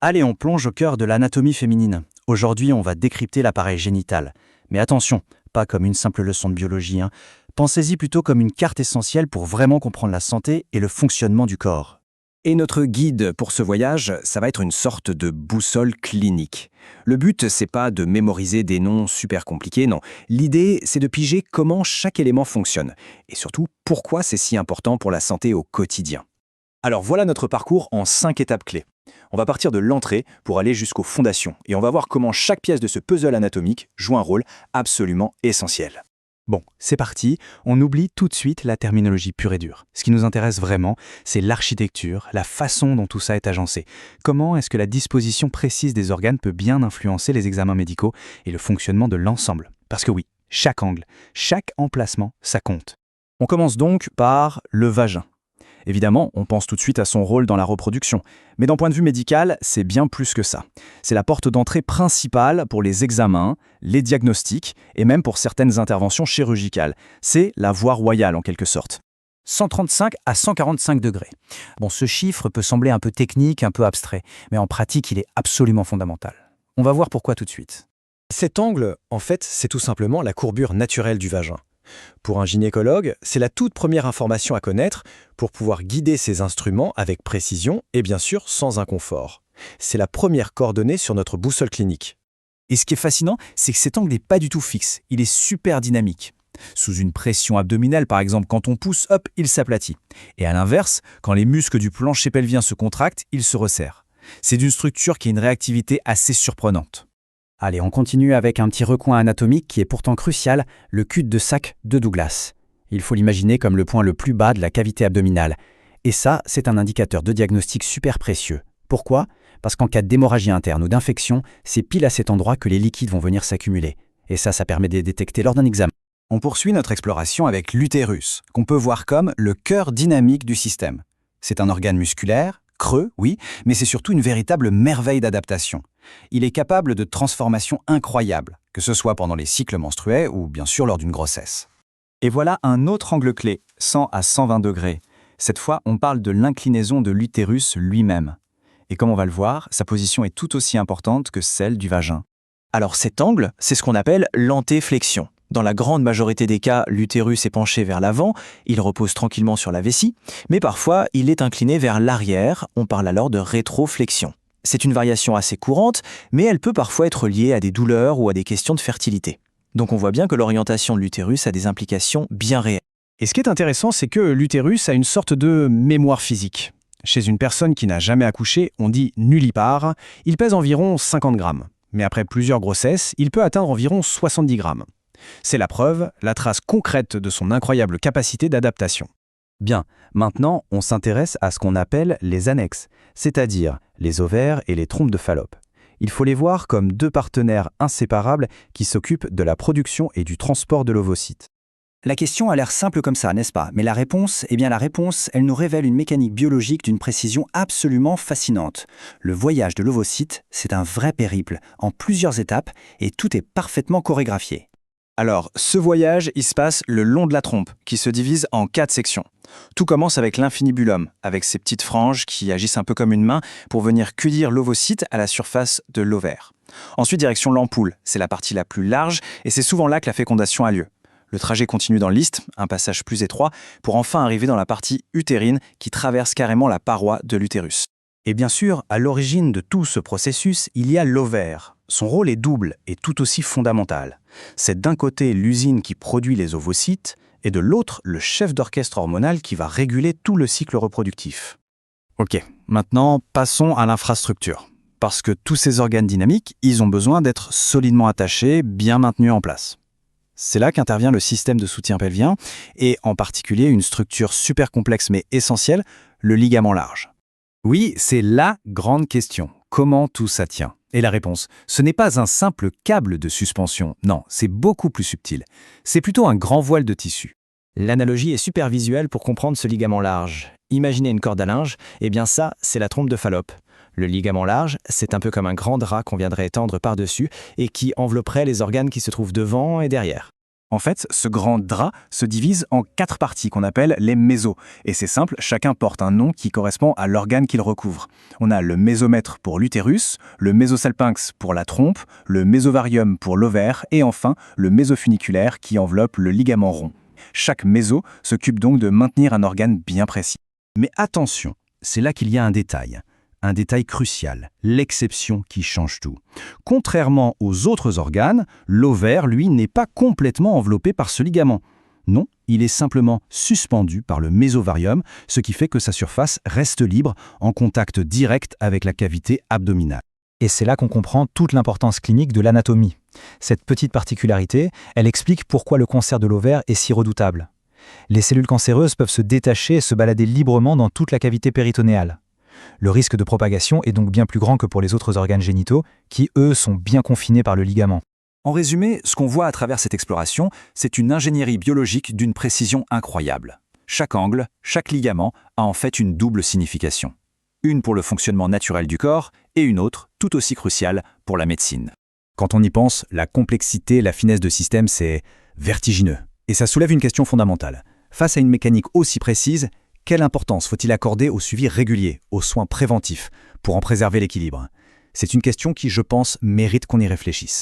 Allez, on plonge au cœur de l'anatomie féminine. Aujourd'hui, on va décrypter l'appareil génital. Mais attention, pas comme une simple leçon de biologie, hein. Pensez-y plutôt comme une carte essentielle pour vraiment comprendre la santé et le fonctionnement du corps. Et notre guide pour ce voyage, ça va être une sorte de boussole clinique. Le but, c'est pas de mémoriser des noms super compliqués, non. L'idée, c'est de piger comment chaque élément fonctionne. Et surtout, pourquoi c'est si important pour la santé au quotidien. Alors voilà notre parcours en 5 étapes clés. On va partir de l'entrée pour aller jusqu'aux fondations et on va voir comment chaque pièce de ce puzzle anatomique joue un rôle absolument essentiel. Bon, c'est parti, on oublie tout de suite la terminologie pure et dure. Ce qui nous intéresse vraiment, c'est l'architecture, la façon dont tout ça est agencé. Comment est-ce que la disposition précise des organes peut bien influencer les examens médicaux et le fonctionnement de l'ensemble? Parce que oui, chaque angle, chaque emplacement, ça compte. On commence donc par le vagin. Évidemment, on pense tout de suite à son rôle dans la reproduction. Mais d'un point de vue médical, c'est bien plus que ça. C'est la porte d'entrée principale pour les examens, les diagnostics et même pour certaines interventions chirurgicales. C'est la voie royale en quelque sorte. 135 à 145 degrés. Bon, ce chiffre peut sembler un peu technique, un peu abstrait, mais en pratique, il est absolument fondamental. On va voir pourquoi tout de suite. Cet angle, en fait, c'est tout simplement la courbure naturelle du vagin. Pour un gynécologue, c'est la toute première information à connaître pour pouvoir guider ses instruments avec précision et bien sûr sans inconfort. C'est la première coordonnée sur notre boussole clinique. Et ce qui est fascinant, c'est que cet angle n'est pas du tout fixe, il est super dynamique. Sous une pression abdominale, par exemple, quand on pousse, hop, il s'aplatit. Et à l'inverse, quand les muscles du plancher pelvien se contractent, il se resserre. C'est d'une structure qui a une réactivité assez surprenante. Allez, on continue avec un petit recoin anatomique qui est pourtant crucial, le cul-de-sac de Douglas. Il faut l'imaginer comme le point le plus bas de la cavité abdominale. Et ça, c'est un indicateur de diagnostic super précieux. Pourquoi? Parce qu'en cas d'hémorragie interne ou d'infection, c'est pile à cet endroit que les liquides vont venir s'accumuler. Et ça permet de les détecter lors d'un examen. On poursuit notre exploration avec l'utérus, qu'on peut voir comme le cœur dynamique du système. C'est un organe musculaire, creux, oui, mais c'est surtout une véritable merveille d'adaptation. Il est capable de transformations incroyables, que ce soit pendant les cycles menstruels ou bien sûr lors d'une grossesse. Et voilà un autre angle clé, 100 à 120 degrés. Cette fois, on parle de l'inclinaison de l'utérus lui-même. Et comme on va le voir, sa position est tout aussi importante que celle du vagin. Alors cet angle, c'est ce qu'on appelle l'antéflexion. Dans la grande majorité des cas, l'utérus est penché vers l'avant, il repose tranquillement sur la vessie, mais parfois il est incliné vers l'arrière, on parle alors de rétroflexion. C'est une variation assez courante, mais elle peut parfois être liée à des douleurs ou à des questions de fertilité. Donc on voit bien que l'orientation de l'utérus a des implications bien réelles. Et ce qui est intéressant, c'est que l'utérus a une sorte de mémoire physique. Chez une personne qui n'a jamais accouché, on dit nullipare, il pèse environ 50 grammes. Mais après plusieurs grossesses, il peut atteindre environ 70 grammes. C'est la preuve, la trace concrète de son incroyable capacité d'adaptation. Bien, maintenant on s'intéresse à ce qu'on appelle les annexes, c'est-à-dire les ovaires et les trompes de Fallope. Il faut les voir comme deux partenaires inséparables qui s'occupent de la production et du transport de l'ovocyte. La question a l'air simple comme ça, n'est-ce pas? Mais la réponse, elle nous révèle une mécanique biologique d'une précision absolument fascinante. Le voyage de l'ovocyte, c'est un vrai périple, en plusieurs étapes, et tout est parfaitement chorégraphié. Alors, ce voyage, il se passe le long de la trompe, qui se divise en 4 sections. Tout commence avec l'infinibulum, avec ses petites franges qui agissent un peu comme une main pour venir cueillir l'ovocyte à la surface de l'ovaire. Ensuite, direction l'ampoule, c'est la partie la plus large et c'est souvent là que la fécondation a lieu. Le trajet continue dans l'isthme, un passage plus étroit, pour enfin arriver dans la partie utérine qui traverse carrément la paroi de l'utérus. Et bien sûr, à l'origine de tout ce processus, il y a l'ovaire. Son rôle est double et tout aussi fondamental. C'est d'un côté l'usine qui produit les ovocytes, et de l'autre, le chef d'orchestre hormonal qui va réguler tout le cycle reproductif. Ok, maintenant passons à l'infrastructure. Parce que tous ces organes dynamiques, ils ont besoin d'être solidement attachés, bien maintenus en place. C'est là qu'intervient le système de soutien pelvien, et en particulier une structure super complexe mais essentielle, le ligament large. Oui, c'est la grande question. Comment tout ça tient? Et la réponse, ce n'est pas un simple câble de suspension, non, c'est beaucoup plus subtil. C'est plutôt un grand voile de tissu. L'analogie est super visuelle pour comprendre ce ligament large. Imaginez une corde à linge, et bien ça, c'est la trompe de Fallope. Le ligament large, c'est un peu comme un grand drap qu'on viendrait étendre par-dessus et qui envelopperait les organes qui se trouvent devant et derrière. En fait, ce grand drap se divise en 4 parties qu'on appelle les mésos. Et c'est simple, chacun porte un nom qui correspond à l'organe qu'il recouvre. On a le mésomètre pour l'utérus, le mésosalpinx pour la trompe, le mésovarium pour l'ovaire et enfin le mésofuniculaire qui enveloppe le ligament rond. Chaque méso s'occupe donc de maintenir un organe bien précis. Mais attention, c'est là qu'il y a un détail crucial, l'exception qui change tout. Contrairement aux autres organes, l'ovaire, lui, n'est pas complètement enveloppé par ce ligament. Non, il est simplement suspendu par le mésovarium, ce qui fait que sa surface reste libre, en contact direct avec la cavité abdominale. Et c'est là qu'on comprend toute l'importance clinique de l'anatomie. Cette petite particularité, elle explique pourquoi le cancer de l'ovaire est si redoutable. Les cellules cancéreuses peuvent se détacher et se balader librement dans toute la cavité péritonéale. Le risque de propagation est donc bien plus grand que pour les autres organes génitaux, qui, eux, sont bien confinés par le ligament. En résumé, ce qu'on voit à travers cette exploration, c'est une ingénierie biologique d'une précision incroyable. Chaque angle, chaque ligament a en fait une double signification. Une pour le fonctionnement naturel du corps et une autre, tout aussi cruciale, pour la médecine. Quand on y pense, la complexité, la finesse de système, c'est vertigineux. Et ça soulève une question fondamentale. Face à une mécanique aussi précise, quelle importance faut-il accorder au suivi régulier, aux soins préventifs, pour en préserver l'équilibre? C'est une question qui, je pense, mérite qu'on y réfléchisse.